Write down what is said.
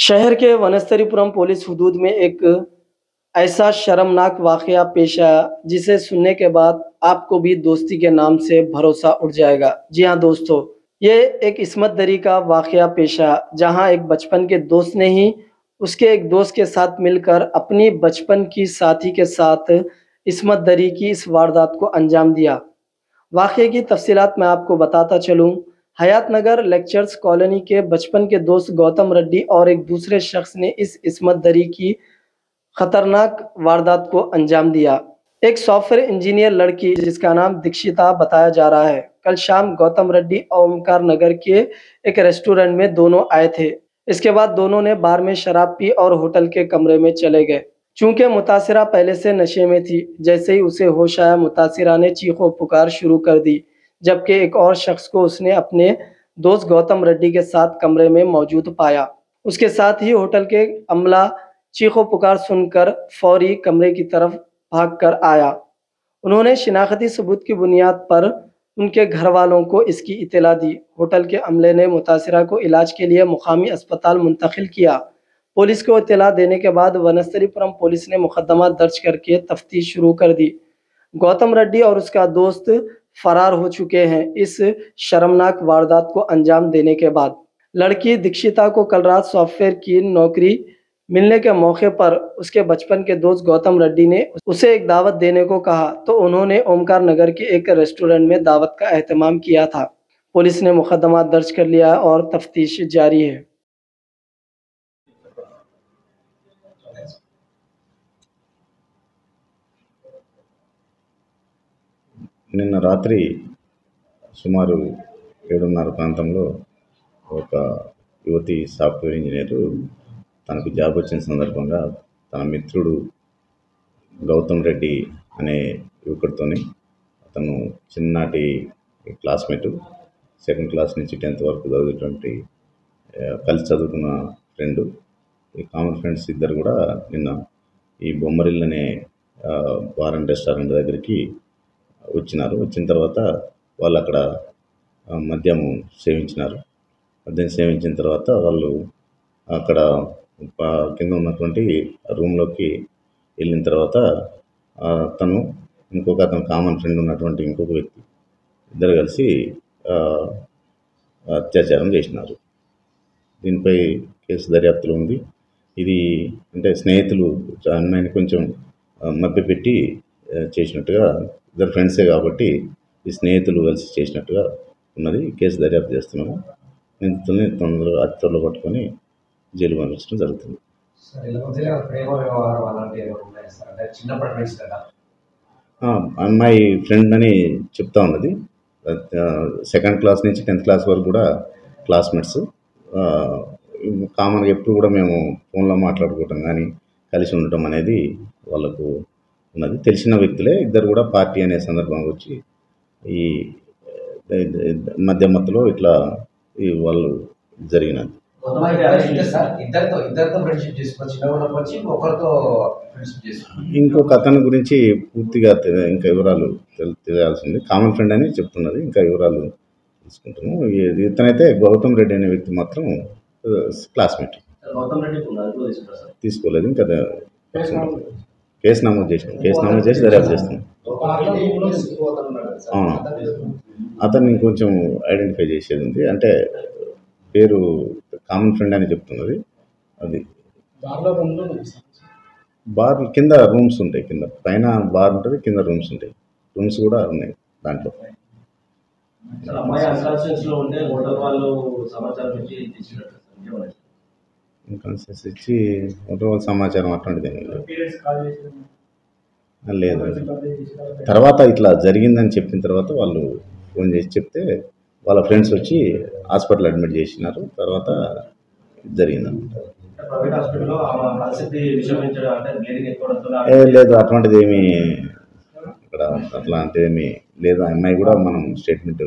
शहर के वनस्थलीपुरम पुलिस हुदूद में एक ऐसा शर्मनाक वाक़या पेश आया, जिसे सुनने के बाद आपको भी दोस्ती के नाम से भरोसा उठ जाएगा। जी हाँ दोस्तों, ये एक इस्मत दरी का वाक़या पेश आया, जहाँ एक बचपन के दोस्त ने ही उसके एक दोस्त के साथ मिलकर अपनी बचपन की साथी के साथ इस्मत दरी की इस वारदात को अंजाम दिया। वाक़ये की तफ़सीलात मैं आपको बताता चलूँ। हयात नगर लेक्चर्स कॉलोनी के बचपन के दोस्त गौतम रेड्डी और एक दूसरे शख्स ने इस इस्मत दरी की खतरनाक वारदात को अंजाम दिया। एक सॉफ्टवेयर इंजीनियर लड़की जिसका नाम दीक्षिता बताया जा रहा है, कल शाम गौतम रेड्डी ओमकार नगर के एक रेस्टोरेंट में दोनों आए थे। इसके बाद दोनों ने बार में शराब पी और होटल के कमरे में चले गए। चूंकि मुतासिरा पहले से नशे में थी, जैसे ही उसे होश आया मुतासिरा ने चीखो पुकार शुरू कर दी, जबकि एक और शख्स को उसने अपने दोस्त गौतम रेड्डी के साथ कमरे में मौजूद पाया। उसके साथ ही होटल के अमला चीखो पुकार सुनकर फौरी कमरे की तरफ भागकर आया। उन्होंने शिनाख्ती सबूत की बुनियाद पर उनके घर वालों को इसकी इत्तला दी। होटल के अमले ने मुतासिरा को इलाज के लिए मुकामी अस्पताल मुंतकिल किया। पुलिस को इत्तला देने के बाद वनस्थलीपुरम पुलिस ने मुकदमा दर्ज करके तफ्तीश शुरू कर दी। गौतम रेड्डी और उसका दोस्त फरार हो चुके हैं। इस शर्मनाक वारदात को अंजाम देने के बाद लड़की दीक्षिता को कल रात सॉफ्टवेयर की नौकरी मिलने के मौके पर उसके बचपन के दोस्त गौतम रेड्डी ने उसे एक दावत देने को कहा, तो उन्होंने ओमकार नगर के एक रेस्टोरेंट में दावत का एहतमाम किया था। पुलिस ने मुकदमा दर्ज कर लिया और तफ्तीश जारी है। నిన్న రాత్రి సుమారు 7:30 ప్రాంతంలో ఒక యువతి సాఫ్ట్వేర్ ఇంజనీరు తనకు జాబ్ వచ్చిన సందర్భంగా తన మిత్రుడు గౌతమ్ రెడ్డి అనే యువకుడితోని, అతను చిన్ననాటి క్లాస్మేటు, సెకండ్ క్లాస్ నుంచి 10th వరకు చదివేటువంటి కలిసి చదువుకున్న ఫ్రెండు. ఈ కామన్ ఫ్రెండ్స్ ఇద్దరు కూడా నిన్న ఈ బొమ్మరిల్లు అనే బార్ అండ్ రెస్టారెంట్ దగ్గరికి వచ్చినారు. వచ్చిన తర్వాత వాళ్ళు అక్కడ మద్యం సేవించినారు. మద్యం సేవించిన తర్వాత వాళ్ళు అక్కడ కింద ఉన్నటువంటి రూమ్లోకి వెళ్ళిన తర్వాత తను ఇంకొక అతను కామన్ ఫ్రెండ్ ఉన్నటువంటి ఇంకొక వ్యక్తి ఇద్దరు కలిసి అత్యాచారం చేసినారు. దీనిపై కేసు దర్యాప్తులో ఉంది. ఇది అంటే స్నేహితులు అమ్మాయిని కొంచెం మభ్యపెట్టి చేసినట్టుగా, ఇద్దరు ఫ్రెండ్సే కాబట్టి ఈ స్నేహితులు కలిసి చేసినట్టుగా ఉన్నది. కేసు దర్యాప్తు చేస్తున్నాము. నిందితుల్ని అతి త్వరలో పట్టుకొని జైలు పంపించడం జరుగుతుంది. అమ్మాయి ఫ్రెండ్ అని చెప్తా ఉన్నది. సెకండ్ క్లాస్ నుంచి 10th క్లాస్ వరకు కూడా క్లాస్మేట్స్. కామన్గా ఎప్పుడు కూడా మేము ఫోన్లో మాట్లాడుకోవటం కానీ కలిసి ఉండటం అనేది వాళ్ళకు ఉన్నది. తెలిసిన వ్యక్తులే ఇద్దరు కూడా పార్టీ అనే సందర్భంగా వచ్చి ఈ మధ్యమత్తులో ఇట్లా వాళ్ళు జరిగినది. ఇంకొక అతని గురించి పూర్తిగా ఇంకా వివరాలు తెలియాల్సింది. కామన్ ఫ్రెండ్ అని చెప్తున్నది, ఇంకా వివరాలు తీసుకుంటున్నాము. ఇతనైతే గౌతమ్ రెడ్డి అనే వ్యక్తి మాత్రం క్లాస్మేట్. తీసుకోలేదు, ఇంకా కేసు నమోదు చేసి దర్యాప్తు చేస్తున్నాం. అవును, అతన్ని ఇంకొంచెం ఐడెంటిఫై చేసేది ఉంది. అంటే పేరు కామన్ ఫ్రెండ్ అని చెప్తున్నది. అది బార్ కింద రూమ్స్ ఉంటాయి, కింద పైన బార్ ఉంటుంది, కింద రూమ్స్ ఉంటాయి. రూమ్స్ కూడా ఉన్నాయి దాంట్లో. ఇన్కాన్షియస్ ఇచ్చి హోటల్ వాళ్ళ సమాచారం అటువంటిది ఏమీ లేదు. తర్వాత ఇట్లా జరిగిందని చెప్పిన తర్వాత వాళ్ళు ఫోన్ చేసి చెప్తే వాళ్ళ ఫ్రెండ్స్ వచ్చి హాస్పిటల్ అడ్మిట్ చేసినారు. తర్వాత జరిగిందన్నమాట. లేదు, అటువంటిది ఏమీ ఇక్కడ అట్లాంటిది ఏమీ లేదు. అమ్మాయి కూడా మనం స్టేట్మెంట్